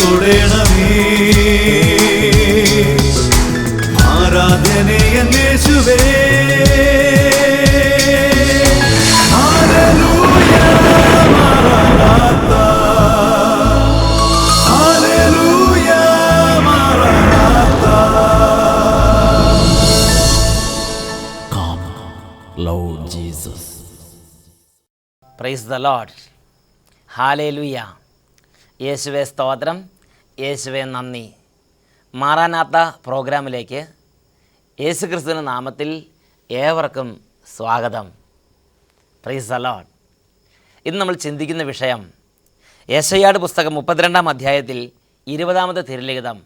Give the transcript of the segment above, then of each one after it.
തൊടേണമേ ആരാധനയ യേശുവേ ഹല്ലേലൂയ മറനാഥാ ഹല്ലേലൂയ മറനാഥാ. Come, Lord Jesus. Praise the Lord. ഹല്ലേലൂയ. യേശുവേ സ്തോത്രം, യേശുവേ നന്ദി. മാറാനാത്ത പ്രോഗ്രാമിലേക്ക് യേശുക്രിസ്തുവിൻ്റെ നാമത്തിൽ ഏവർക്കും സ്വാഗതം. Price the Lord. ഇന്ന് നമ്മൾ ചിന്തിക്കുന്ന വിഷയം യെശയ്യായുടെ പുസ്തകം 32-ാം അധ്യായത്തിൽ 20-ാമത്തെ തിരുലിഖിതം,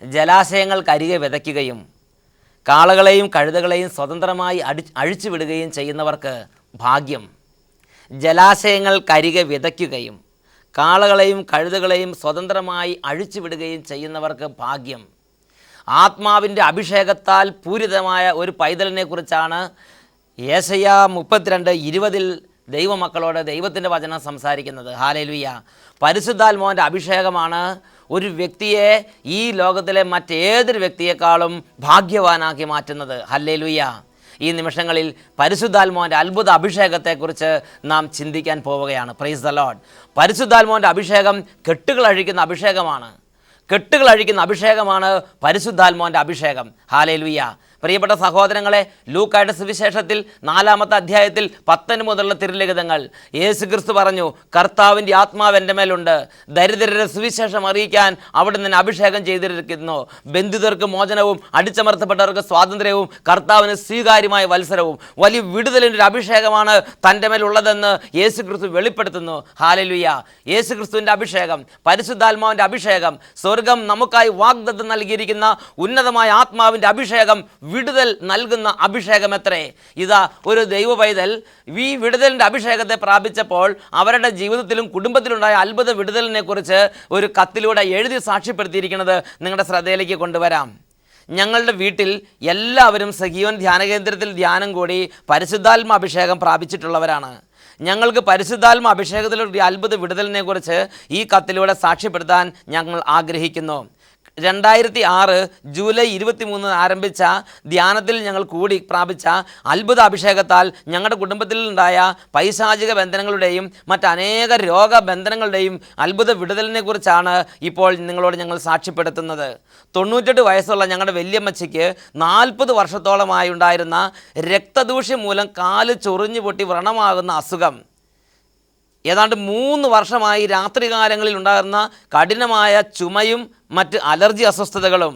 ജലാശയങ്ങൾക്കരികെ വിതയ്ക്കുകയും കാളകളെയും കഴുതകളെയും സ്വതന്ത്രമായി അഴിച്ചു വിടുകയും ചെയ്യുന്നവർക്ക് ഭാഗ്യം. ജലാശയങ്ങൾക്കരികെ വിതയ്ക്കുകയും കാളകളെയും കഴുതകളെയും സ്വതന്ത്രമായി അഴിച്ചു വിടുകയും ചെയ്യുന്നവർക്ക് ഭാഗ്യം. ആത്മാവിൻ്റെ അഭിഷേകത്താൽ പൂരിതമായ ഒരു പൈതലിനെക്കുറിച്ചാണ് യെശയ്യാ 32:20 ദൈവമക്കളോട് ദൈവത്തിൻ്റെ വചനം സംസാരിക്കുന്നത്. ഹല്ലേലൂയ. പരിശുദ്ധാത്മാവിൻ്റെ അഭിഷേകമാണ് ഒരു വ്യക്തിയെ ഈ ലോകത്തിലെ മറ്റേതൊരു വ്യക്തിയെക്കാളും ഭാഗ്യവാനാക്കി മാറ്റുന്നത്. ഹല്ലേലൂയ. ഈ നിമിഷങ്ങളിൽ പരിശുദ്ധാത്മാവിൻ്റെ അത്ഭുത അഭിഷേകത്തെക്കുറിച്ച് നാം ചിന്തിക്കാൻ പോവുകയാണ്. Price the Lord. പരിശുദ്ധാത്മാവിൻ്റെ അഭിഷേകം കെട്ടുകൾ അഴിക്കുന്ന അഭിഷേകമാണ്. കെട്ടുകൾ അഴിക്കുന്ന അഭിഷേകമാണ് പരിശുദ്ധാത്മാവിൻ്റെ അഭിഷേകം. ഹല്ലേലൂയ. പ്രിയപ്പെട്ട സഹോദരങ്ങളെ, ലൂക്കായുടെ സുവിശേഷത്തിൽ 4-ാമത്തെ അധ്യായത്തിൽ 10 മുതലുള്ള തിരുലിഖിതങ്ങൾ യേശുക്രിസ്തു പറഞ്ഞു, കർത്താവിൻ്റെ ആത്മാവ് എൻ്റെ മേലുണ്ട്, ദരിദ്രരെ സുവിശേഷം അറിയിക്കാൻ അവിടെ നിന്ന് അഭിഷേകം ചെയ്തിരിക്കുന്നു, ബന്ധിതർക്ക് മോചനവും അടിച്ചമർത്തപ്പെട്ടവർക്ക് സ്വാതന്ത്ര്യവും കർത്താവിന് സ്വീകാര്യമായ വത്സരവും. വലിയ വിടുതലിൻ്റെ ഒരു അഭിഷേകമാണ് തൻ്റെ മേലുള്ളതെന്ന് യേശുക്രിസ്തു വെളിപ്പെടുത്തുന്നു. ഹല്ലേലൂയ. യേശുക്രിസ്തുവിൻ്റെ അഭിഷേകം, പരിശുദ്ധാത്മാവിൻ്റെ അഭിഷേകം, സ്വർഗം നമുക്കായി വാഗ്ദത്തം നൽകിയിരിക്കുന്ന ഉന്നതമായ ആത്മാവിൻ്റെ അഭിഷേകം, വിടുതൽ നൽകുന്ന അഭിഷേകം എത്രേ. ഇതാ ഒരു ദൈവ പൈതൽ ഈ വിടുതലിൻ്റെ അഭിഷേകത്തെ പ്രാപിച്ചപ്പോൾ അവരുടെ ജീവിതത്തിലും കുടുംബത്തിലുണ്ടായ അത്ഭുത വിടുതലിനെ കുറിച്ച് ഒരു കത്തിലൂടെ എഴുതി സാക്ഷ്യപ്പെടുത്തിയിരിക്കുന്നത് നിങ്ങളുടെ ശ്രദ്ധയിലേക്ക് കൊണ്ടുവരാം. ഞങ്ങളുടെ വീട്ടിൽ എല്ലാവരും സഖീവൻ ധ്യാനകേന്ദ്രത്തിൽ ധ്യാനം കൂടി പരിശുദ്ധാത്മ അഭിഷേകം പ്രാപിച്ചിട്ടുള്ളവരാണ്. ഞങ്ങൾക്ക് പരിശുദ്ധാത്മ അഭിഷേകത്തിലുള്ള അത്ഭുത വിടുതലിനെ കുറിച്ച് ഈ കത്തിലൂടെ സാക്ഷ്യപ്പെടുത്താൻ ഞങ്ങൾ ആഗ്രഹിക്കുന്നു. 2006 ജൂലൈ 23 ആരംഭിച്ച ധ്യാനത്തിൽ ഞങ്ങൾ കൂടി പ്രാപിച്ച അത്ഭുത അഭിഷേകത്താൽ ഞങ്ങളുടെ കുടുംബത്തിലുണ്ടായ പൈശാചിക ബന്ധനങ്ങളുടെയും മറ്റനേക രോഗബന്ധനങ്ങളുടെയും അത്ഭുത വിടുതലിനെ കുറിച്ചാണ് ഇപ്പോൾ നിങ്ങളോട് ഞങ്ങൾ സാക്ഷ്യപ്പെടുത്തുന്നത്. 98 വയസ്സുള്ള ഞങ്ങളുടെ വല്യമ്മച്ചിക്ക് 40 വർഷത്തോളമായി ഉണ്ടായിരുന്ന രക്തദൂഷ്യം മൂലം കാല് ചൊറിഞ്ഞു പൊട്ടി വ്രണമാകുന്ന അസുഖം, ഏതാണ്ട് 3 വർഷമായി രാത്രികാലങ്ങളിൽ ഉണ്ടാകുന്ന കഠിനമായ ചുമയും മറ്റ് അലർജി അസ്വസ്ഥതകളും,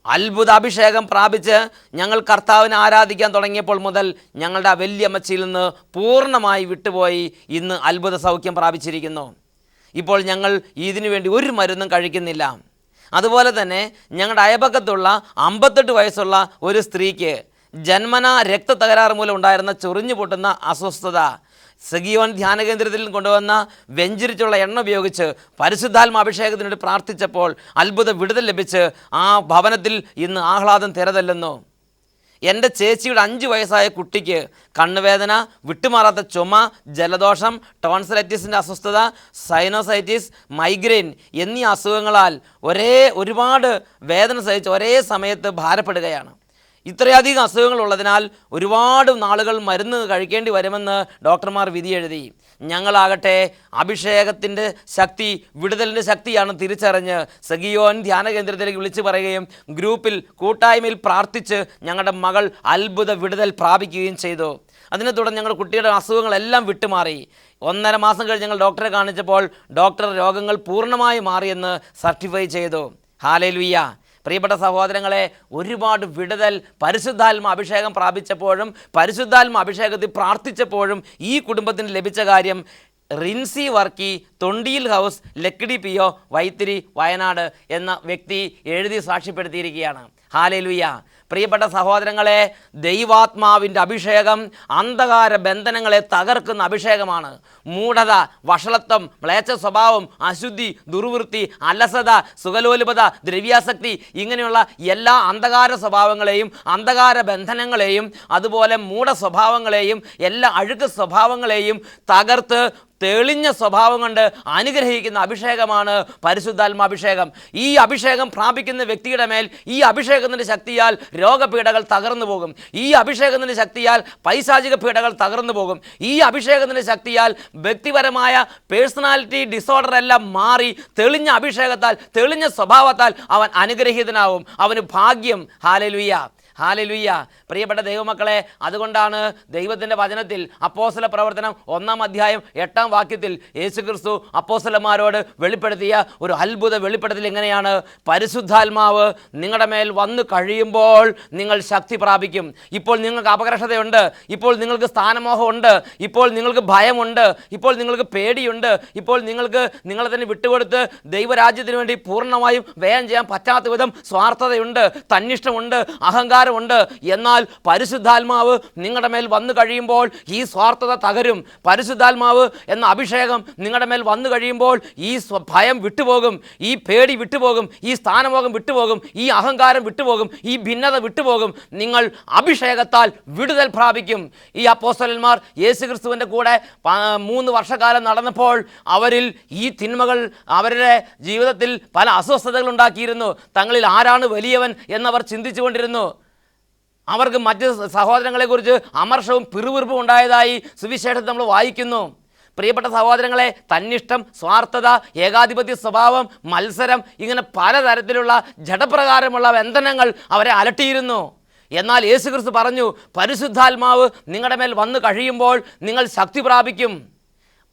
അത്ഭുതാഭിഷേകം പ്രാപിച്ച് ഞങ്ങൾ കർത്താവിനെ ആരാധിക്കാൻ തുടങ്ങിയപ്പോൾ മുതൽ ഞങ്ങളുടെ വല്യമ്മച്ചിയിൽ നിന്ന് പൂർണ്ണമായി വിട്ടുപോയി ഇന്ന് അത്ഭുത സൗഖ്യം പ്രാപിച്ചിരിക്കുന്നു. ഇപ്പോൾ ഞങ്ങൾ ഇതിനു വേണ്ടി ഒരു മരുന്നും കഴിക്കുന്നില്ല. അതുപോലെ തന്നെ ഞങ്ങളുടെ അയപക്കത്തുള്ള 58 വയസ്സുള്ള ഒരു സ്ത്രീക്ക് ജന്മന രക്തതകരാറ് മൂലം ഉണ്ടായിരുന്ന ചൊറിഞ്ഞു പൊട്ടുന്ന അസ്വസ്ഥത, സഖീവൻ ധ്യാനകേന്ദ്രത്തിൽ കൊണ്ടുവന്ന വെഞ്ചിരിച്ചുള്ള എണ്ണ ഉപയോഗിച്ച് പരിശുദ്ധാത്മ അഭിഷേകത്തിനോട് പ്രാർത്ഥിച്ചപ്പോൾ അത്ഭുത വിടുതൽ ലഭിച്ച് ആ ഭവനത്തിൽ ഇന്ന് ആഹ്ലാദം തിരതല്ലുന്നു. എൻ്റെ ചേച്ചിയുടെ 5 വയസ്സായ കുട്ടിക്ക് കണ്ണുവേദന, വിട്ടുമാറാത്ത ചുമ, ജലദോഷം, ടോൺസിലൈറ്റിസിൻ്റെ അസ്വസ്ഥത, സൈനോസൈറ്റിസ്, മൈഗ്രെയിൻ എന്നീ അസുഖങ്ങളാൽ ഒരുപാട് വേദന സഹിച്ച് ഒരേ സമയത്ത് ഭാരപ്പെടുകയാണ്. ഇത്രയധികം അസുഖങ്ങളുള്ളതിനാൽ ഒരുപാട് നാളുകൾ മരുന്ന് കഴിക്കേണ്ടി വരുമെന്ന് ഡോക്ടർമാർ വിധി എഴുതി. ഞങ്ങളാകട്ടെ അഭിഷേകത്തിൻ്റെ ശക്തി, വിടുതലിൻ്റെ ശക്തിയാണ് തിരിച്ചറിഞ്ഞ് സഖിയോൻ ധ്യാനകേന്ദ്രത്തിലേക്ക് വിളിച്ചു പറയുകയും ഗ്രൂപ്പിൽ കൂട്ടായ്മയിൽ പ്രാർത്ഥിച്ച് ഞങ്ങളുടെ മകൾ അത്ഭുത വിടുതൽ പ്രാപിക്കുകയും ചെയ്തു. അതിനെ തുടർന്ന് ഞങ്ങളുടെ കുട്ടിയുടെ അസുഖങ്ങളെല്ലാം വിട്ടുമാറി. 1.5 മാസം കഴിഞ്ഞ് ഞങ്ങൾ ഡോക്ടറെ കാണിച്ചപ്പോൾ ഡോക്ടർ രോഗങ്ങൾ പൂർണ്ണമായി മാറിയെന്ന് സർട്ടിഫൈ ചെയ്തു. ഹല്ലേലൂയ. പ്രിയപ്പെട്ട സഹോദരങ്ങളെ, ഒരുപാട് വിടുതൽ പരിശുദ്ധാത്മ അഭിഷേകം പ്രാപിച്ചപ്പോഴും പരിശുദ്ധാത്മ അഭിഷേകത്തിൽ പ്രാർത്ഥിച്ചപ്പോഴും ഈ കുടുംബത്തിന് ലഭിച്ച കാര്യം റിൻസി വർക്കി, തൊണ്ടിയിൽ ഹൗസ്, ലക്കിടി പിയോ, വൈത്തിരി, വയനാട് എന്ന വ്യക്തി എഴുതി സാക്ഷ്യപ്പെടുത്തിയിരിക്കുകയാണ്. ഹല്ലേലൂയ. പ്രിയപ്പെട്ട സഹോദരങ്ങളെ, ദൈവാത്മാവിൻ്റെ അഭിഷേകം അന്ധകാര ബന്ധനങ്ങളെ തകർക്കുന്ന അഭിഷേകമാണ്. മൂഢത, വഷളത്വം, മ്ലേച്ഛ സ്വഭാവം, അശുദ്ധി, ദുർവൃത്തി, അലസത, സുഖലോലുപത, ദ്രവ്യാസക്തി ഇങ്ങനെയുള്ള എല്ലാ അന്ധകാര സ്വഭാവങ്ങളെയും അന്ധകാര ബന്ധനങ്ങളെയും അതുപോലെ മൂഢ സ്വഭാവങ്ങളെയും എല്ലാ അഴുക്ക് സ്വഭാവങ്ങളെയും തകർത്ത് തെളിഞ്ഞ സ്വഭാവം കൊണ്ട് അനുഗ്രഹിക്കുന്ന അഭിഷേകമാണ് പരിശുദ്ധാത്മാഭിഷേകം. ഈ അഭിഷേകം പ്രാപിക്കുന്ന വ്യക്തിയുടെ മേൽ ഈ അഭിഷേകത്തിൻ്റെ ശക്തിയാൽ രോഗപീഠകൾ തകർന്നു പോകും. ഈ അഭിഷേകത്തിൻ്റെ ശക്തിയാൽ പൈശാചിക പീഠകൾ തകർന്നു പോകും. ഈ അഭിഷേകത്തിൻ്റെ ശക്തിയാൽ വ്യക്തിപരമായ പേഴ്സണാലിറ്റി ഡിസോർഡർ എല്ലാം മാറി തെളിഞ്ഞ അഭിഷേകത്താൽ, തെളിഞ്ഞ സ്വഭാവത്താൽ അവൻ അനുഗ്രഹീതനാവും. അവന് ഭാഗ്യം. Hallelujah, hallelujah. പ്രിയപ്പെട്ട ദൈവമക്കളെ, അതുകൊണ്ടാണ് ദൈവത്തിൻ്റെ വചനത്തിൽ അപ്പോസ്തല പ്രവർത്തനം 1-ാം അധ്യായം 8-ാം വാക്യത്തിൽ യേശുക്രിസ്തു അപ്പോസ്തലന്മാരോട് വെളിപ്പെടുത്തിയ ഒരു അത്ഭുത വെളിപ്പെടുത്തൽ ഇങ്ങനെയാണ്: പരിശുദ്ധാത്മാവ് നിങ്ങളുടെ മേൽ വന്നു കഴിയുമ്പോൾ നിങ്ങൾ ശക്തി പ്രാപിക്കും. ഇപ്പോൾ നിങ്ങൾക്ക് അപകർഷതയുണ്ട്, ഇപ്പോൾ നിങ്ങൾക്ക് സ്ഥാനമോഹമുണ്ട്, ഇപ്പോൾ നിങ്ങൾക്ക് ഭയമുണ്ട്, ഇപ്പോൾ നിങ്ങൾക്ക് പേടിയുണ്ട്, ഇപ്പോൾ നിങ്ങൾക്ക് നിങ്ങളെ തന്നെ വിട്ടുകൊടുത്ത് ദൈവരാജ്യത്തിന് വേണ്ടി പൂർണ്ണമായും വ്യയം ചെയ്യാൻ പറ്റാത്ത വിധം സ്വാർത്ഥതയുണ്ട്, തന്നിഷ്ടമുണ്ട്, അഹങ്കാരമുണ്ട്. എന്നാൽ പരിശുദ്ധാത്മാവ് നിങ്ങളുടെ മേൽ വന്നു കഴിയുമ്പോൾ ഈ സ്വാർത്ഥത തകരും. പരിശുദ്ധാത്മാവ് എന്ന അഭിഷേകം നിങ്ങളുടെ മേൽ വന്നു കഴിയുമ്പോൾ ഈ ഭയം വിട്ടുപോകും, ഈ പേടി വിട്ടുപോകും, ഈ സ്ഥാനമോഹം വിട്ടുപോകും, ഈ അഹങ്കാരം വിട്ടുപോകും, ഈ ഭിന്നത വിട്ടുപോകും. നിങ്ങൾ അഭിഷേകത്താൽ വിടുതൽ പ്രാപിക്കും. ഈ അപ്പോസ്തലന്മാർ യേശുക്രിസ്തുവിൻ്റെ കൂടെ 3 വർഷക്കാലം നടന്നപ്പോൾ അവരിൽ ഈ തിന്മകൾ അവരുടെ ജീവിതത്തിൽ പല അസ്വസ്ഥതകൾ ഉണ്ടാക്കിയിരുന്നു. തങ്ങളിൽ ആരാണ് വലിയവൻ എന്നവർ ചിന്തിച്ചുകൊണ്ടിരുന്നു. അവർക്ക് മറ്റ് സഹോദരങ്ങളെക്കുറിച്ച് അമർഷവും പിറുപിറുപ്പും ഉണ്ടായതായി സുവിശേഷത്തിൽ നമ്മൾ വായിക്കുന്നു. പ്രിയപ്പെട്ട സഹോദരങ്ങളെ, തന്നിഷ്ടം, സ്വാർത്ഥത, ഏകാധിപത്യ സ്വഭാവം, മത്സരം, ഇങ്ങനെ പലതരത്തിലുള്ള ജഡപ്രകാരമുള്ള ബന്ധനങ്ങൾ അവരെ അലട്ടിയിരുന്നു. എന്നാൽ യേശുക്രിസ്തു പറഞ്ഞു, പരിശുദ്ധാത്മാവ് നിങ്ങളുടെ മേൽ വന്നു കഴിയുമ്പോൾ നിങ്ങൾ ശക്തി പ്രാപിക്കും.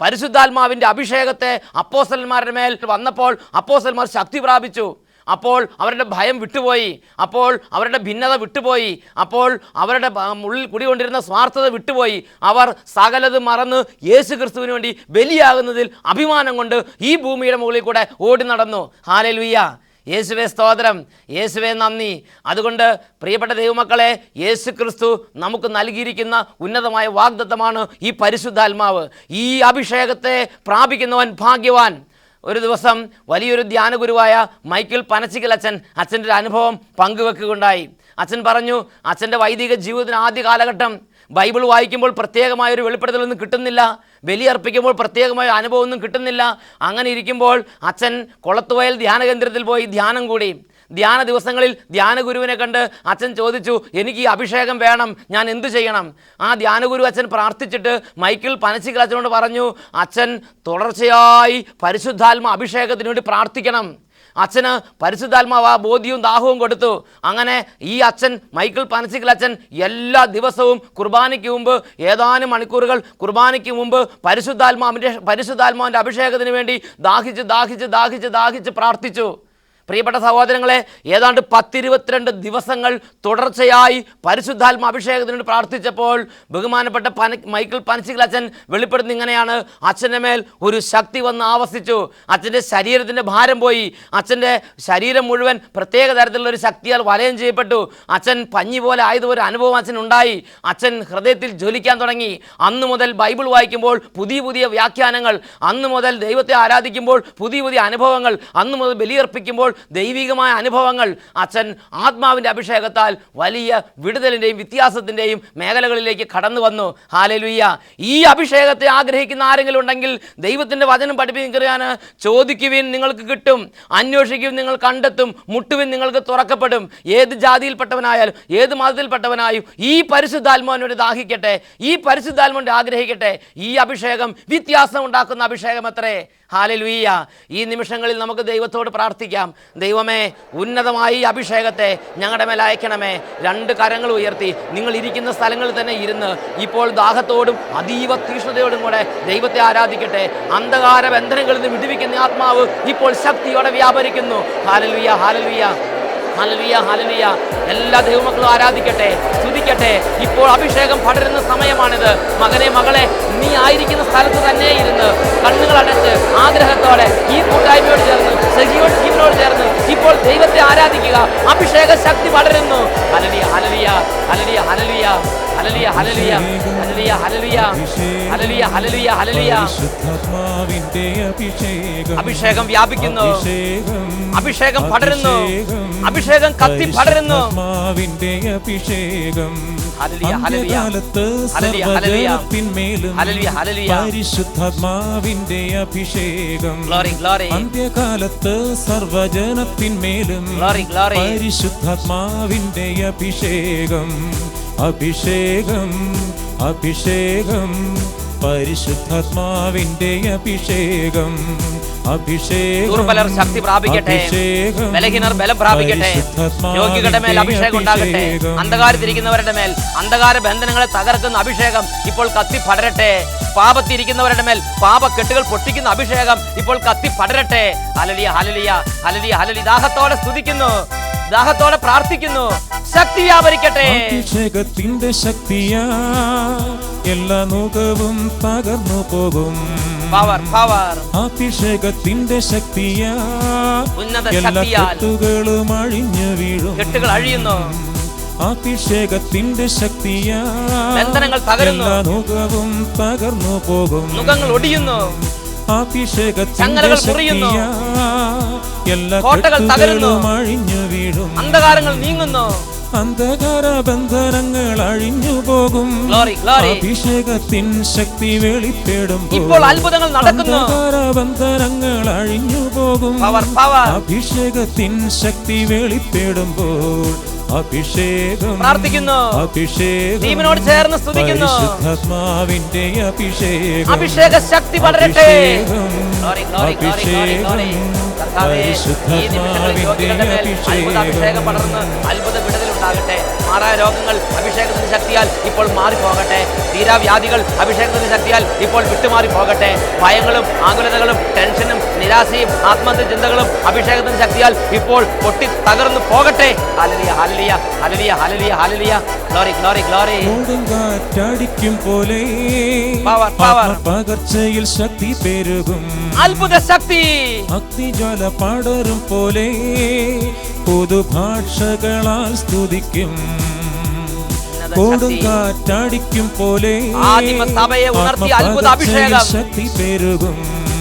പരിശുദ്ധാത്മാവിൻ്റെ അഭിഷേകത്തെ അപ്പോസ്തലന്മാരുടെ മേൽ വന്നപ്പോൾ അപ്പോസ്തലന്മാർ ശക്തി പ്രാപിച്ചു. അപ്പോൾ അവരുടെ ഭയം വിട്ടുപോയി, അപ്പോൾ അവരുടെ ഭിന്നത വിട്ടുപോയി, അപ്പോൾ അവരുടെ ഉള്ളിൽ കുടികൊണ്ടിരുന്ന സ്വാർത്ഥത വിട്ടുപോയി. അവർ സകലതും മറന്ന് യേശുക്രിസ്തുവിന് വേണ്ടി ബലിയാകുന്നതിൽ അഭിമാനം കൊണ്ട് ഈ ഭൂമിയുടെ മുകളിൽ കൂടെ ഓടി നടന്നു. ഹല്ലേലൂയ, യേശുവേ സ്തോത്രം, യേശുവേ നന്ദി. അതുകൊണ്ട് പ്രിയപ്പെട്ട ദൈവമക്കളെ, യേശുക്രിസ്തു നമുക്ക് നൽകിയിരിക്കുന്ന ഉന്നതമായ വാഗ്ദത്തമാണ് ഈ പരിശുദ്ധാത്മാവ്. ഈ അഭിഷേകത്തെ പ്രാപിക്കുന്നവൻ ഭാഗ്യവാൻ. ഒരു ദിവസം വലിയൊരു ധ്യാനഗുരുവായ മൈക്കിൾ പനച്ചിക്കൽ അച്ഛൻ്റെ ഒരു അനുഭവം പങ്കുവെക്കുകയുണ്ടായി. അച്ഛൻ പറഞ്ഞു, അച്ഛൻ്റെ വൈദിക ജീവിതത്തിന് ആദ്യ കാലഘട്ടം ബൈബിൾ വായിക്കുമ്പോൾ പ്രത്യേകമായൊരു വെളിപ്പെടുത്തലൊന്നും കിട്ടുന്നില്ല, ബലിയർപ്പിക്കുമ്പോൾ പ്രത്യേകമായ അനുഭവമൊന്നും കിട്ടുന്നില്ല. അങ്ങനെ ഇരിക്കുമ്പോൾ അച്ഛൻ കൊളത്തുവയൽ ധ്യാന കേന്ദ്രത്തിൽ പോയി ധ്യാനം കൂടി. ധ്യാന ദിവസങ്ങളിൽ ധ്യാനഗുരുവിനെ കണ്ട് അച്ഛൻ ചോദിച്ചു, എനിക്ക് ഈ അഭിഷേകം വേണം, ഞാൻ എന്തു ചെയ്യണം? ആ ധ്യാനഗുരു അച്ഛൻ പ്രാർത്ഥിച്ചിട്ട് മൈക്കിൾ പനച്ചിക്കൽ അച്ഛനോട് പറഞ്ഞു, അച്ഛൻ തുടർച്ചയായി പരിശുദ്ധാത്മ അഭിഷേകത്തിന് വേണ്ടി പ്രാർത്ഥിക്കണം. അച്ഛന് പരിശുദ്ധാത്മാവ് ആ ബോധ്യവും ദാഹവും കൊടുത്തു. അങ്ങനെ ഈ അച്ഛൻ മൈക്കിൾ പനച്ചിക്കൽ അച്ഛൻ എല്ലാ ദിവസവും കുർബാനയ്ക്ക് മുമ്പ് ഏതാനും മണിക്കൂറുകൾ കുർബാനയ്ക്ക് മുമ്പ് പരിശുദ്ധാത്മാവിൻ്റെ അഭിഷേകത്തിന് വേണ്ടി ദാഹിച്ച് പ്രാർത്ഥിച്ചു. പ്രിയപ്പെട്ട സഹോദരങ്ങളെ, ഏതാണ്ട് 10-22 ദിവസങ്ങൾ തുടർച്ചയായി പരിശുദ്ധാത്മ അഭിഷേകത്തിനോട് പ്രാർത്ഥിച്ചപ്പോൾ ബഹുമാനപ്പെട്ട മൈക്കിൾ പനച്ചിക്കൽ അച്ഛൻ വെളിപ്പെടുത്തുന്ന ഇങ്ങനെയാണ്: അച്ഛൻ്റെ മേൽ ഒരു ശക്തി വന്ന് ആവസിച്ചു. അച്ഛൻ്റെ ശരീരത്തിൻ്റെ ഭാരം പോയി. അച്ഛൻ്റെ ശരീരം മുഴുവൻ പ്രത്യേക തരത്തിലുള്ള ഒരു ശക്തിയാൽ വലയം ചെയ്യപ്പെട്ടു. അച്ഛൻ പഞ്ഞി പോലെ ആയതൊരു അനുഭവം അച്ഛനുണ്ടായി. അച്ഛൻ ഹൃദയത്തിൽ ജ്വലിക്കാൻ തുടങ്ങി. അന്നു മുതൽ ബൈബിൾ വായിക്കുമ്പോൾ പുതിയ വ്യാഖ്യാനങ്ങൾ, അന്നു മുതൽ ദൈവത്തെ ആരാധിക്കുമ്പോൾ പുതിയ അനുഭവങ്ങൾ, അന്നു മുതൽ ബലിയർപ്പിക്കുമ്പോൾ ദൈവികമായ അനുഭവങ്ങൾ. അച്ഛൻ ആത്മാവിൻ്റെ അഭിഷേകത്താൽ വലിയ വിടുതലിൻ്റെയും വ്യത്യാസത്തിൻ്റെയും മേഖലകളിലേക്ക് കടന്നു വന്നു. ഹല്ലേലൂയ. ഈ അഭിഷേകത്തെ ആഗ്രഹിക്കുന്ന ആരെങ്കിലും ഉണ്ടെങ്കിൽ ദൈവത്തിൻ്റെ വചനം പഠിപ്പിക്കുകയാണ്: ചോദിക്കുവിൻ നിങ്ങൾക്ക് കിട്ടും, അന്വേഷിക്കുവിൻ നിങ്ങൾ കണ്ടെത്തും, മുട്ടുവിൻ നിങ്ങൾക്ക് തുറക്കപ്പെടും. ഏത് ജാതിയിൽപ്പെട്ടവനായാലും ഏത് മതത്തിൽപ്പെട്ടവനായും ഈ പരിശുദ്ധാത്മാവിനോട് ദാഹിക്കട്ടെ, ഈ പരിശുദ്ധാത്മാവിനെ ആഗ്രഹിക്കട്ടെ. ഈ അഭിഷേകം വ്യത്യാസം ഉണ്ടാക്കുന്ന അഭിഷേകം അത്രേ. ഹല്ലേലൂയ. ഈ നിമിഷങ്ങളിൽ നമുക്ക് ദൈവത്തോട് പ്രാർത്ഥിക്കാം. ദൈവമേ, ഉന്നതമായി ഈ അഭിഷേകത്തെ ഞങ്ങളുടെ മേൽ അയക്കണമേ. 2 കരങ്ങൾ ഉയർത്തി നിങ്ങൾ ഇരിക്കുന്ന സ്ഥലങ്ങളിൽ തന്നെ ഇരുന്ന് ഇപ്പോൾ ദാഹത്തോടും അതീവ തീഷ്ണതയോടും കൂടെ ദൈവത്തെ ആരാധിക്കട്ടെ. അന്ധകാര ബന്ധനങ്ങളിൽ നിന്ന് വിടുവിക്കുന്ന ആത്മാവ് ഇപ്പോൾ ശക്തിയോടെ വ്യാപരിക്കുന്നു. ഹല്ലേലൂയ, ഹല്ലേലൂയ, ഹല്ലേലൂയ, ഹല്ലേലൂയ. എല്ലാ ദൈവമക്കളും ആരാധിക്കട്ടെ, സ്തുതിക്കട്ടെ. ഇപ്പോൾ അഭിഷേകം പടരുന്ന സമയമാണിത്. മകനെ, മകളെ, നീ ആയിരിക്കുന്ന സ്ഥലത്ത് തന്നെ ഇരുന്ന് കണ്ണുകൾ അടച്ച് ആഗ്രഹത്തോടെ ഈ കൂട്ടായ്മയോട് ചേർന്ന് ജീവനോട് ചേർന്ന് ഇപ്പോൾ ദൈവത്തെ ആരാധിക്കുക. അഭിഷേക ശക്തി പടരുന്നു. ഹല്ലേലൂയ, hallelujah, hallelujah, hallelujah, hallelujah, hallelujah, hallelujah, hallelujah, hallelujah, ഹല്ലേലൂയ. അഭിഷേകം വ്യാപിക്കുന്നു, അഭിഷേകം പടരുന്നു, അഭിഷേകം കത്തി പടരുന്നു. അഭിഷേകം അന്ത്യകാലത്ത് സർവ്വജനത്തിന്മേലും പരിശുദ്ധാത്മാവിന്റെ അഭിഷേകം. അന്ത്യകാലത്ത് സർവ്വജനത്തിന്മേലും പരിശുദ്ധാത്മാവിന്റെ അഭിഷേകം. അഭിഷേകം അഭിഷേകം പരിശുദ്ധാത്മാവിന്റെ അഭിഷേകം. ദുർബലർ ശക്തി പ്രാപിക്കട്ടെ, ബലഹീനർ ബലം പ്രാപിക്കട്ടെ, രോഗികളുടെ മേൽ അഭിഷേകം ഉണ്ടാകട്ടെ, അന്ധകാരത്തിരിക്കുന്നവരുടെ മേൽ അന്ധകാര ബന്ധനങ്ങളെ തകർക്കുന്ന അഭിഷേകം ഇപ്പോൾ കത്തി പടരട്ടെ. പാപത്തിരിക്കുന്നവരുടെ മേൽ പാപക്കെട്ടുകൾ പൊട്ടിക്കുന്ന അഭിഷേകം ഇപ്പോൾ കത്തി പടരട്ടെ. ഹല്ലേലൂയ ഹല്ലേലൂയ ഹല്ലേലൂയ ഹല്ലേലൂയ. ദാഹത്തോടെ സ്തുതിക്കുന്നു, ദാഹത്തോടെ പ്രാർത്ഥിക്കുന്നു. ശക്തി വ്യാപരിക്കട്ടെ. അഭിഷേകത്തിന്റെ ശക്തിയാ എല്ലാ മുഖവും തകർന്നു പോകും. Power power. അഭിഷേകത്തിന്റെ ശക്തിയാ ഉന്നത എല്ലാ ശക്തിയാൽ കെട്ടുകളും അഴിഞ്ഞു വീഴും. കെട്ടുകൾ അഴിയുന്നു. അഭിഷേകത്തിന്റെ ശക്തിയാ ബന്ധനങ്ങൾ തകരുന്നു. എല്ലാ മുഖവും തകർന്നു പോകും. മുഖങ്ങൾ ഒടിയുന്നു. അഭിഷേകത്തിന്റെ ശക്തിയാ എല്ലാ കോട്ടകൾ തകരുന്നു. കെട്ടുകളും അഴിഞ്ഞു വീഴും. അന്ധകാരങ്ങൾ നീങ്ങുന്നു. അന്ധകാര ബന്ധനങ്ങൾ അഴിഞ്ഞു പോകും. അഭിഷേകത്തിൻ ശക്തി വെളിപ്പെടുമ്പോൾ ഇപ്പോൾ അത്ഭുതങ്ങൾ നടക്കുന്നു. അന്ധകാര ബന്ധനങ്ങൾ അഴിഞ്ഞു പോകും. അഭിഷേകത്തിൻ ശക്തി വെളിപ്പെടുമ്പോൾ അഭിഷേകം പ്രാർത്ഥിക്കുന്നു. അഭിഷേകം ടീമിനോട് ചേർന്ന് സ്തുതിക്കുന്നു. പരിശുദ്ധാത്മാവിന്റെ അഭിഷേകം. അഭിഷേക ശക്തി വളരട്ടെ. അഭിഷേകം പടർന്ന് അത്ഭുത വിടുതലുണ്ടാകട്ടെ. മാറായ രോഗങ്ങൾ അഭിഷേകത്തിന്റെ ശക്തിയാൽ ഇപ്പോൾ മാറിപ്പോകട്ടെ. തീരാവ്യാധികൾ അഭിഷേകത്തിന്റെ ശക്തിയാൽ ഇപ്പോൾ വിട്ടുമാറി പോകട്ടെ. ഭയങ്ങളും ആകുലതകളും ടെൻഷനും നിരാശയും ആത്മഹത്യ ചിന്തകളും അഭിഷേകത്തിന്റെ ശക്തിയാൽ ഇപ്പോൾ പൊട്ടി തകർന്നു പോകട്ടെ. ഹല്ലേലൂയ ഹല്ലേലൂയ ഹല്ലേലൂയ ഹല്ലേലൂയ ഹല്ലേലൂയ. Glory glory glory. കൊടുങ്കാറ്റടിക്കും പോലെ പവർ പവർ. പകർച്ചയിൽ ശക്തി പെരുകും. അത്ഭുത ശക്തി. അഗ്നിജ്വാല പടരും പോലെ പുതുഭാഷകളാൽ സ്തുതിക്കും. കൊടുങ്കാറ്റടിക്കും പോലെ ആദിമസഭയെ ഉണർത്തിയ അത്ഭുത അഭിഷേകം. ശക്തി പെരുകും.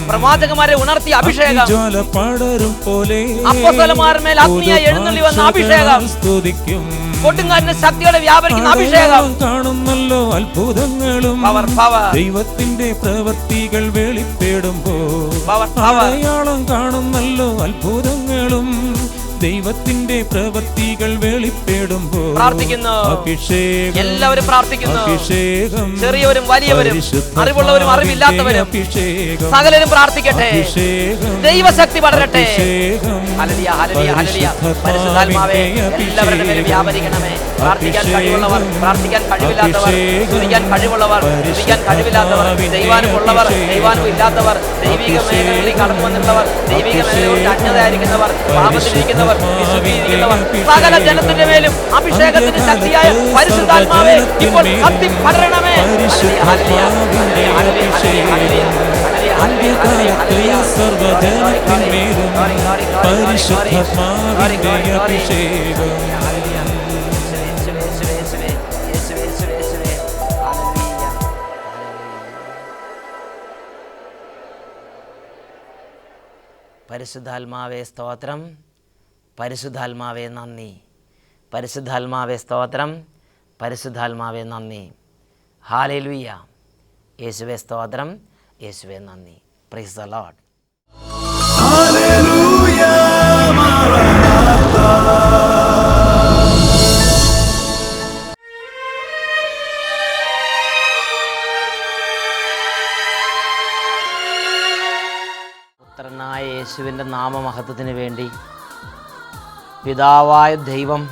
പ്രവാചകന്മാരെ ഉണർത്തിയ അഭിഷേകം. ജ്വാല പടരും പോലെ അപ്പോസ്തലന്മാരുടെ അഗ്നിയായി എഴുന്നള്ളി വന്ന അഭിഷേകം. സ്തുതിക്കും. കൊടുങ്കാറ്റിന്റെ ശക്തിയോടെ വ്യാപരിക്കുന്ന അഭിഷേകം. കാണുന്നല്ലോ അത്ഭുതങ്ങളും പവർ പവർ. ദൈവത്തിന്റെ പ്രവൃത്തികൾ വെളിപ്പെടുമ്പോൾ പവർ. അടയാളം കാണുന്നല്ലോ അത്ഭുതങ്ങളും ദൈവത്തിന്റെ പ്രവൃത്തികൾ വെളിപ്പെടുമ്പോൾ പ്രാർത്ഥിക്കുന്നു. അഭിഷേകം. എല്ലാവരും പ്രാർത്ഥിക്കുന്നു. അഭിഷേകം. ചെറിയവരും വലിയവരും അറിവുള്ളവരും അറിവില്ലാത്തവരും സകലരും പ്രാർത്ഥിക്കട്ടെ. ദൈവശക്തി വളരട്ടെ. ഹല്ലേലൂയ ഹല്ലേലൂയ ഹല്ലേലൂയ. പരിശുദ്ധാത്മാവേ എല്ലാവരുടെ മേലും വ്യാപരിക്കണമേ. പ്രാർത്ഥിക്കാൻ കഴിവുള്ളവർ, പ്രാർത്ഥിക്കാൻ കഴിവില്ലാത്തവർ, സ്തുതിക്കാൻ കഴിവുള്ളവർ, സ്തുതിക്കാൻ കഴിവില്ലാത്തവർ, ദൈവാനുമുള്ളവർ, ദൈവാനും ഇല്ലാത്തവർ, ദൈവിക മേഖലകളിൽ കടന്നു വന്നിട്ടുള്ളവർ, ദൈവിക മേഖലകളിൽ അജ്ഞതയായിരിക്കുന്നവർ, പാപത്തിലിരിക്കുന്നവർ, വിശുദ്ധിയിരിക്കുന്നവർ, സകല ജനത്തിന്റെ മേലും അഭിഷേകത്തിന്റെ ശക്തിയായ പരിശുദ്ധാത്മാവേ ഇപ്പോൾ കത്തി പടരണമേ. സർവ്വജനത്തിന്മേലും പരിശുദ്ധാത്മാവിന്റെ അഭിഷേകം. പരിശുദ്ധാത്മാവേ സ്തോത്രം, പരിശുദ്ധാത്മാവേ നന്ദി, പരിശുദ്ധാത്മാവേ സ്തോത്രം, പരിശുദ്ധാത്മാവേ നന്ദി. ഹല്ലേലൂയ. യേശുവേ സ്തോത്രം, യേശുവേ നന്ദി. Price the Lord. ഹല്ലേലൂയ മാറാനാത്ത. പുത്രനായ യേശുവിൻ്റെ നാമമഹത്വത്തിന് വേണ്ടി പിതാവായ ദൈവം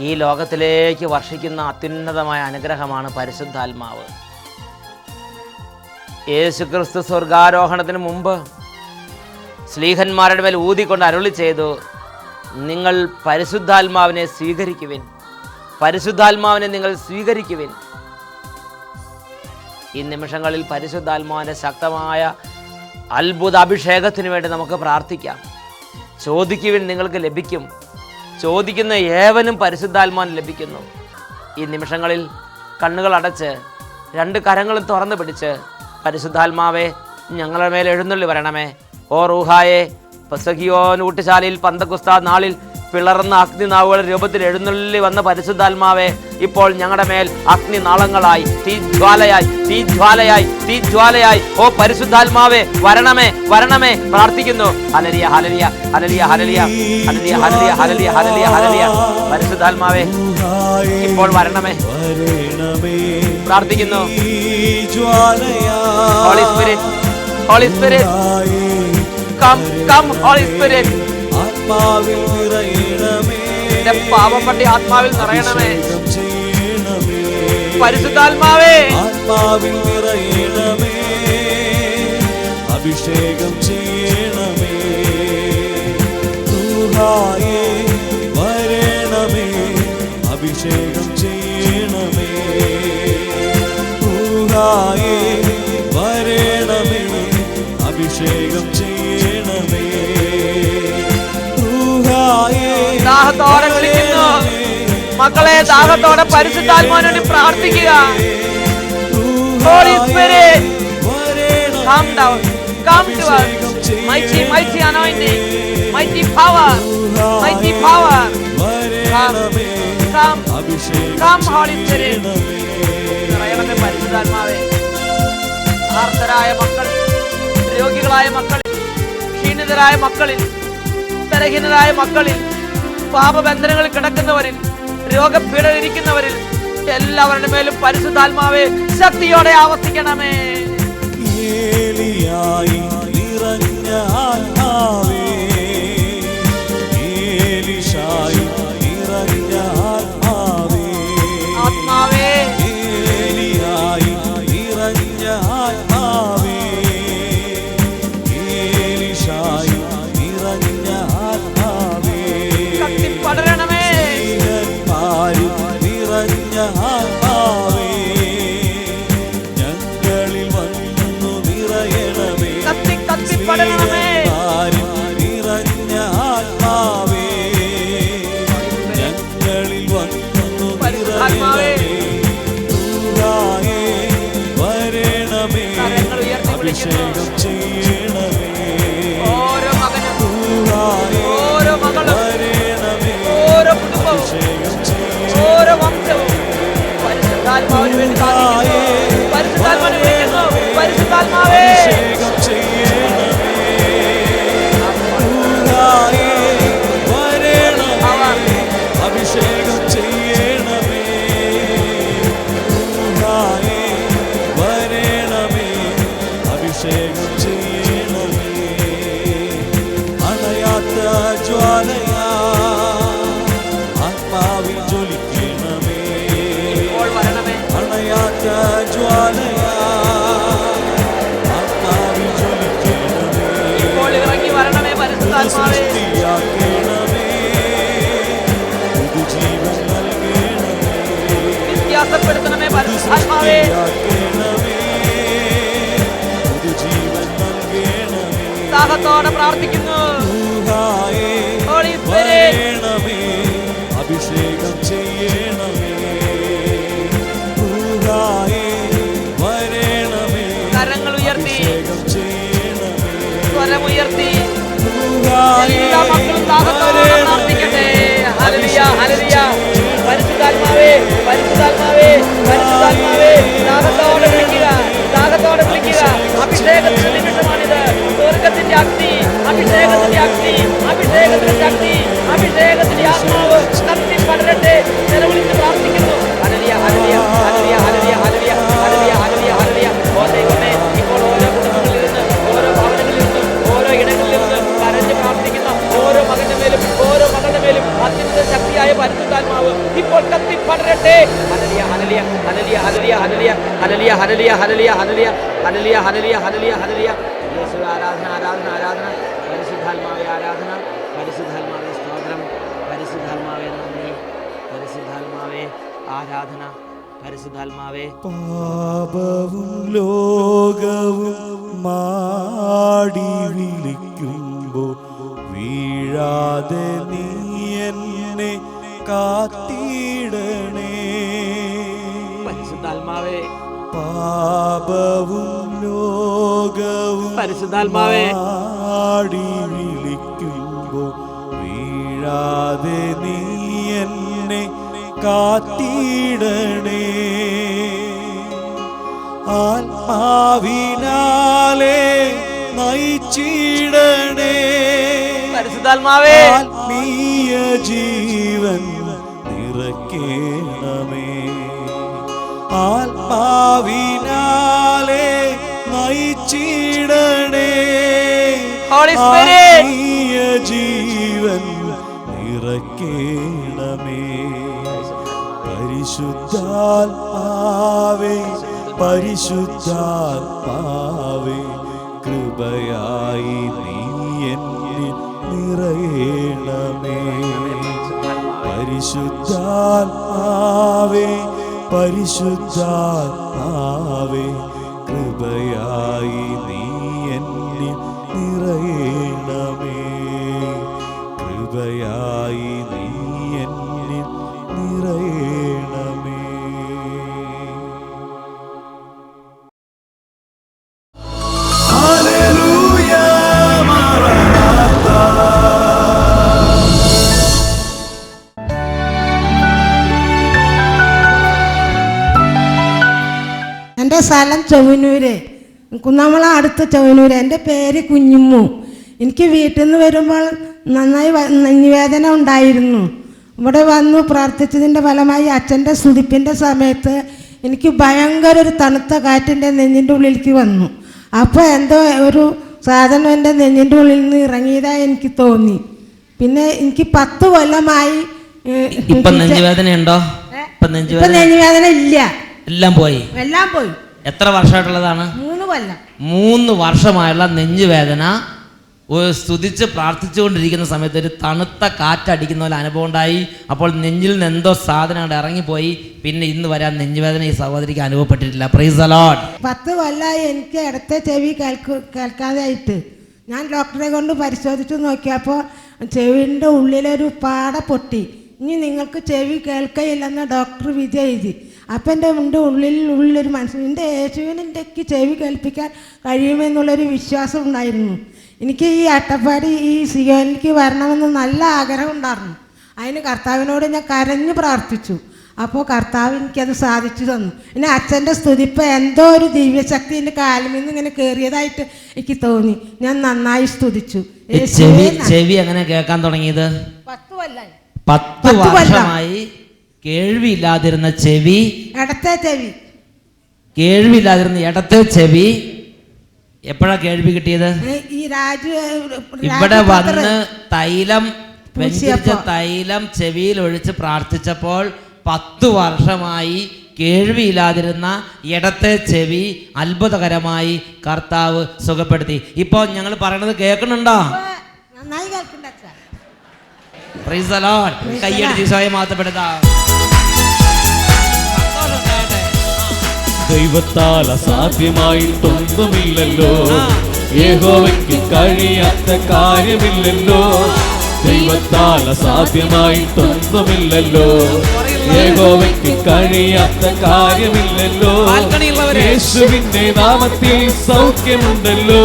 ഈ ലോകത്തിലേക്ക് വർഷിക്കുന്ന അത്യുന്നതമായ അനുഗ്രഹമാണ് പരിശുദ്ധാത്മാവ്. യേശുക്രിസ്തു സ്വർഗാരോഹണത്തിന് മുമ്പ് ശ്ലീഹന്മാരുടെ മേൽ ഊതിക്കൊണ്ട് അരുളി ചെയ്തു, നിങ്ങൾ പരിശുദ്ധാത്മാവിനെ സ്വീകരിക്കുവിൻ, പരിശുദ്ധാത്മാവിനെ നിങ്ങൾ സ്വീകരിക്കുവിൻ. ഈ നിമിഷങ്ങളിൽ പരിശുദ്ധാത്മാവിൻ്റെ ശക്തമായ അത്ഭുത അഭിഷേകത്തിന് വേണ്ടി നമുക്ക് പ്രാർത്ഥിക്കാം. ചോദിക്കുവിൻ, നിങ്ങൾക്ക് ലഭിക്കും. ചോദിക്കുന്ന ഏവനും പരിശുദ്ധാത്മാവിന് ലഭിക്കുന്നു. ഈ നിമിഷങ്ങളിൽ കണ്ണുകൾ അടച്ച് രണ്ട് കരങ്ങളും തുറന്നു പിടിച്ച് പരിശുദ്ധാത്മാവേ ഞങ്ങളുടെ മേൽ എഴുന്നള്ളി വരണമേ. ഓ റൂഹായെ, പെസഹിയോൻ ഊട്ടുശാലയിൽ പന്തക്കുസ്താ നാളിൽ പിളർന്ന അഗ്നിനാവുകളുടെ രൂപത്തിൽ എഴുന്നള്ളി വന്ന പരിശുദ്ധാത്മാവേ, ഇപ്പോൾ ഞങ്ങളുടെ മേൽ അഗ്നിനാളങ്ങളായി തീജ്വാലയായി ഓ പരിശുദ്ധാത്മാവേ വരണമേ വരണമേ പ്രാർത്ഥിക്കുന്നു. Hallelujah hallelujah hallelujah hallelujah hallelujah hallelujah hallelujah hallelujah. പരിശുദ്ധാത്മാവേ ഇപ്പോൾ വരണമേ പ്രാർത്ഥിക്കുന്നു. Holy spirit, holy spirit, come come holy spirit. എന്റെ പാപപ്പെട്ട ആത്മാവിൽ നിറയണമേ പരിശുദ്ധാത്മാവേ. അഭിഷേകം ചെയ്യണമേ റൂഹായേ വരണമേ, അഭിഷേകം ചെയ്യണമേ റൂഹായേ വരണമേ, അഭിഷേകം ചെയ്യണമേ റൂഹായേ. ദാഹത്തോടെ വിളിക്കുന്നു മക്കളെ, ദാഹത്തോടെ പരിശുദ്ധാത്മാവിനോട് പ്രാർത്ഥിക്കുക. Holy Spirit, come down, come to us. Mighty anointing, mighty power. Come Holy Spirit. നിറയണമേ പരിശുദ്ധാത്മാവേ. ആർത്തരായ മക്കൾ, രോഗികളായ മക്കളിൽ, ക്ഷീണിതരായ മക്കളിൽ, ബലഹീനരായ മക്കളിൽ, പാപബന്ധനങ്ങളിൽ കിടക്കുന്നവരിൽ, രോഗപീഡയിരിക്കുന്നവരിൽ എല്ലാവരുടെ മേലും പരിശുദ്ധാത്മാവേ ശക്തിയോടെ ആവർത്തിക്കണമേ. ഏലിയായി നിറഞ്ഞ ആത്മാവേ, ഏലിശായി നിറഞ്ഞ ആത്മാവേ, ഏലിയായി നിറഞ്ഞ ആത്മാവേ, ഏലിശായി നിറഞ്ഞ ആത്മാവേ, പടരണമേ നിറഞ്ഞ ആത്മാവേ, ഞങ്ങളിൽ വന്നു നിറയണമേ പടരണമേ. നിറഞ്ഞ ആത്മാവേ, ഞങ്ങളിൽ വന്നു നിറയണമേ റൂഹായേ വരണമേ, അഭിഷേകം ചെയ്യണമേ ഓരോ മകനും, റൂഹായേ ഓരോ മകളും, വരണമേ, ഓരോ കുടുംബവും, അഭിഷേകം ഓരോ വംശവും പരിശുദ്ധാത്മാവിന് വേണ്ടി പ്രാർത്ഥിക്കുന്നു. പരിശുദ്ധാത്മാവിനെ വിളിക്കുന്നു. പരിശുദ്ധാത്മാവേ അഭിഷേകം ചെയ്യണമേ റൂഹായേ വരണമേ, അഭിഷേകം ചെയ്യണമേ റൂഹായേ വരണമേ, അഭിഷേകം ചെയ്യണമേ. അണയാത്ത ജ്വാലയാ ആത്മാവിൽ ജ്വലിക്കണമേ, അണയാത്ത ജ്വാലയാ ആത്മാവിൽ ജ്വലിക്കണമേ, ഇപ്പോൾ ഇറങ്ങി വരണമേ പരിശുദ്ധാത്മാവേ. സൃഷ്ടിയാക്കണമേ, പുതുജീവൻ നൽകണമേ, വ്യത്യാസപ്പെടുത്തണമേ പരിശുദ്ധാത്മാവേ. സൃഷ്ടിയാക്കണമേ, പുതുജീവൻ നൽകണമേ ദാഹത്തോടെ പ്രാർത്ഥിക്കുന്നു. റൂഹായേ Holy Spirit, വരണമേ, അഭിഷേകം ചെയ്യണമേ റൂഹായേ വരണമേ, കരങ്ങൾ ഉയർത്തി, അഭിഷേകം ചെയ്യണമേ സ്വരമുയർത്തി റൂഹായേ എല്ലാ മക്കളും ദാഹത്തോടെ പ്രാർത്ഥിക്കട്ടെ. Hallelujah hallelujah. പരിശുദ്ധാത്മാവേ പരിശുദ്ധാത്മാവേ പരിശുദ്ധാത്മാവേ, ദാഹത്തോടെ വിളിക്കുക, ദാഹത്തോടെ വിളിക്കുക. അഭിഷേകത്തിന്റെ നിമിഷമാണിത്. സ്വർഗത്തിന്റെ അഗ്നി, അഭിഷേകത്തിന്റെ അഗ്നി, അഭിഷേകത്തിന്റെ ശക്തി, അഭിഷേകത്തിന്റെ ആത്മാവ് കത്തി പടരട്ടെ. നിലവിളിച്ച് പ്രാർത്ഥിക്കുന്നു. Hallelujah hallelujah hallelujah hallelujah hallelujah hallelujah hallelujah ഹല്ലേലൂയ. ഓ ദൈവമേ, ഇപ്പോൾ ഓരോ കുടുംബങ്ങളിൽ നിന്ന്, ഓരോ ഭവനങ്ങളിൽ നിന്ന്, ഓരോ ഇടങ്ങളിൽ നിന്ന് കരഞ്ഞ് പ്രാർത്ഥിക്കുന്ന ഓരോ മകന്റെ മേലും, ഓരോ മകളുടെ മേലും അത്യുന്നത ശക്തിയായ പരിശുദ്ധാത്മാവ് ഇപ്പോൾ കത്തി പടരട്ടെ. ഹല്ലേലൂയ hallelujah hallelujah hallelujah hallelujah hallelujah hallelujah hallelujah hallelujah hallelujah hallelujah ഹല്ലേലൂയ. യേശുവേ ആരാധന ആരാധന ആരാധന. പരിശുദ്ധാത്മാവേ ആരാധന. പരിശുദ്ധാത്മാവേ സ്തോത്രം. പരിശുദ്ധാത്മാവേ നന്ദി. പരിശുദ്ധാത്മാവേ ആരാധന. പരിശുദ്ധാത്മാവേ പാപവും ലോകവും മാടി വിളിക്കുമ്പോൾ വീഴാതെ നീ എന്നെ കാത്തിടണേ. പരിശുദ്ധാത്മാവേ പാപവും ലോകവും പരിശുദ്ധാത്മാവേ മാടി വിളിക്കുമ്പോൾ വീഴാതെ നീ എന്നെ കാത്തിടണേ. ആത്മാവിനാലെ നയിച്ചിടണേ. പരിശുദ്ധാത്മാവേ, ആത്മീയ ജീവൻ നിറയ്ക്കണമേ. ആത്മാവിനാലെ നയിച്ചിടണേ. ആത്മീയ ജീവൻ നിറയ്ക്കണമേ. പരിശുദ്ധാത്മാവേ, പരിശുദ്ധാത്മാവേ, കൃപയായി നീ എന്നിൽ നിറയണമേ. പരിശുദ്ധാത്മാവേ, പരിശുദ്ധാത്മാവേ, കൃപയായി നീ എന്നിൽ നിറയണമേ. കൃപയായി നീ എന്നിൽ നിറയണമേ. എൻ്റെ സ്ഥലം ചൊവ്വന്നൂര്, കുന്നമള അടുത്ത് ചൊവ്വന്നൂര്. എൻ്റെ പേര് കുഞ്ഞുമ്മു. എനിക്ക് വീട്ടിൽ നിന്ന് വരുമ്പോൾ നന്നായി നെഞ്ഞുവേദന ഉണ്ടായിരുന്നു. ഇവിടെ വന്നു പ്രാർത്ഥിച്ചതിൻ്റെ ഫലമായി അച്ഛൻ്റെ സ്തുതിപ്പിൻ്റെ സമയത്ത് എനിക്ക് ഭയങ്കര ഒരു തണുത്ത കാറ്റിൻ്റെ നെഞ്ഞിൻ്റെ ഉള്ളിലേക്ക് വന്നു. അപ്പോൾ എന്തോ ഒരു സാധനം എൻ്റെ നെഞ്ഞിൻ്റെ ഉള്ളിൽ നിന്ന് ഇറങ്ങിയതായി എനിക്ക് തോന്നി. പിന്നെ എനിക്ക് 10 കൊല്ലമായി. ഇപ്പം നെഞ്ചുവേദന ഉണ്ടോ? ഇപ്പം നെഞ്ഞുവേദന ഇല്ല, എല്ലാം പോയി. എല്ലാം പോയി. എത്ര വർഷമായിട്ടുള്ളതാണ്? 3 കൊല്ലം. 3 വർഷമായുള്ള നെഞ്ചുവേദന സ്തുതിച്ച് പ്രാർത്ഥിച്ചുകൊണ്ടിരിക്കുന്ന സമയത്ത് ഒരു തണുത്ത കാറ്റടിക്കുന്ന പോലെ അനുഭവം ഉണ്ടായി. അപ്പോൾ നെഞ്ചിൽ നിന്ന് എന്തോ സാധനം അവിടെ ഇറങ്ങിപ്പോയി. പിന്നെ ഇന്ന് വരാൻ നെഞ്ചുവേദന ഈ സഹോദരിക്ക് അനുഭവപ്പെട്ടിട്ടില്ല. Praise the Lord. 10 കൊല്ലമായി എനിക്ക് ഇടത്തെ ചെവി കേൾക്കാതെയായിട്ട്. ഞാൻ ഡോക്ടറെ കൊണ്ട് പരിശോധിച്ച് നോക്കിയപ്പോൾ ചെവിൻ്റെ ഉള്ളിലൊരു പാട പൊട്ടി. ഇനി നിങ്ങൾക്ക് ചെവി കേൾക്കയില്ലെന്ന് ഡോക്ടർ വിധി എഴുതി. അപ്പം എൻ്റെ ഉള്ളിലൊരു മനസ്സിൽ എൻ്റെ യേശുവിന് എനിക്ക് ചെവി കേൾപ്പിക്കാൻ കഴിയുമെന്നുള്ളൊരു വിശ്വാസം ഉണ്ടായിരുന്നു. എനിക്ക് ഈ അട്ടപ്പാടി ഈ സിയോനിലേക്ക് വരണമെന്ന് നല്ല ആഗ്രഹം ഉണ്ടായിരുന്നു. അതിന് കർത്താവിനോട് ഞാൻ കരഞ്ഞു പ്രാർത്ഥിച്ചു. അപ്പോൾ കർത്താവ് എനിക്കത് സാധിച്ചു തന്നു. പിന്നെ അച്ഛൻ്റെ സ്തുതിപ്പ് എന്തോ ഒരു ദിവ്യശക്തി എൻ്റെ കാലിൽ നിന്ന് ഇങ്ങനെ കയറിയതായിട്ട് എനിക്ക് തോന്നി. ഞാൻ നന്നായി സ്തുതിച്ചു. ചെവി എങ്ങനെ കേൾക്കാൻ തുടങ്ങിയത്? 10 കൊല്ലമായി. 10 വർഷമായി കേൾവിയില്ലാതിരുന്ന ചെവി, ഇടത്തെ ചെവി കേൾവിയില്ലാതിരുന്ന ഇടത്തെ ചെവി എപ്പോഴാ കേൾവി കിട്ടിയത്? ഈ ഇവിടെ വന്ന് തൈലം വെഞ്ചരിച്ച തൈലം ചെവിയിൽ ഒഴിച്ച് പ്രാർത്ഥിച്ചപ്പോൾ 10 വർഷമായി കേൾവിയില്ലാതിരുന്ന ഇടത്തെ ചെവി അത്ഭുതകരമായി കർത്താവ് സുഖപ്പെടുത്തി. ഇപ്പോൾ ഞങ്ങൾ പറയണത് കേൾക്കുന്നുണ്ടോ? നന്നായി കേൾക്കുന്നുണ്ട്. Praise the Lord. കൈയടിച്ച് ഈശോയെ മഹത്വപ്പെടുത്താം. ദൈവത്താൽ അസാധ്യമായിട്ടൊന്നുമില്ലല്ലോ, യഹോവയ്ക്ക് കഴിയാത്ത കാര്യമില്ലല്ലോ. ദൈവത്താൽ അസാധ്യമായിട്ടൊന്നുമില്ലല്ലോ, യഹോവയ്ക്ക് കഴിയാത്ത കാര്യമില്ലല്ലോ. യേശുവിന്റെ നാമത്തിൽ സൗഖ്യമുണ്ടല്ലോ,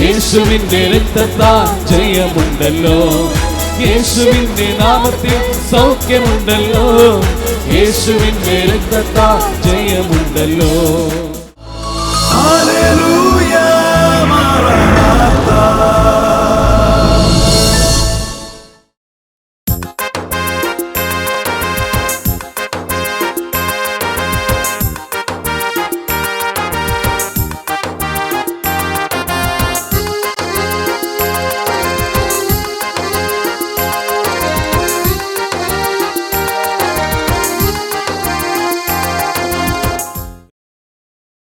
യേശുവിന്റെ രക്തത്താൽ ജയമുണ്ടല്ലോ. യേശുവിന്റെ നാമത്തിൽ സൗഖ്യമുണ്ടല്ലോ, യേശുവിന്റെ രക്തത്താൽ ജയമുണ്ടല്ലോ. ഹല്ലേലൂയ, മറനാഥ.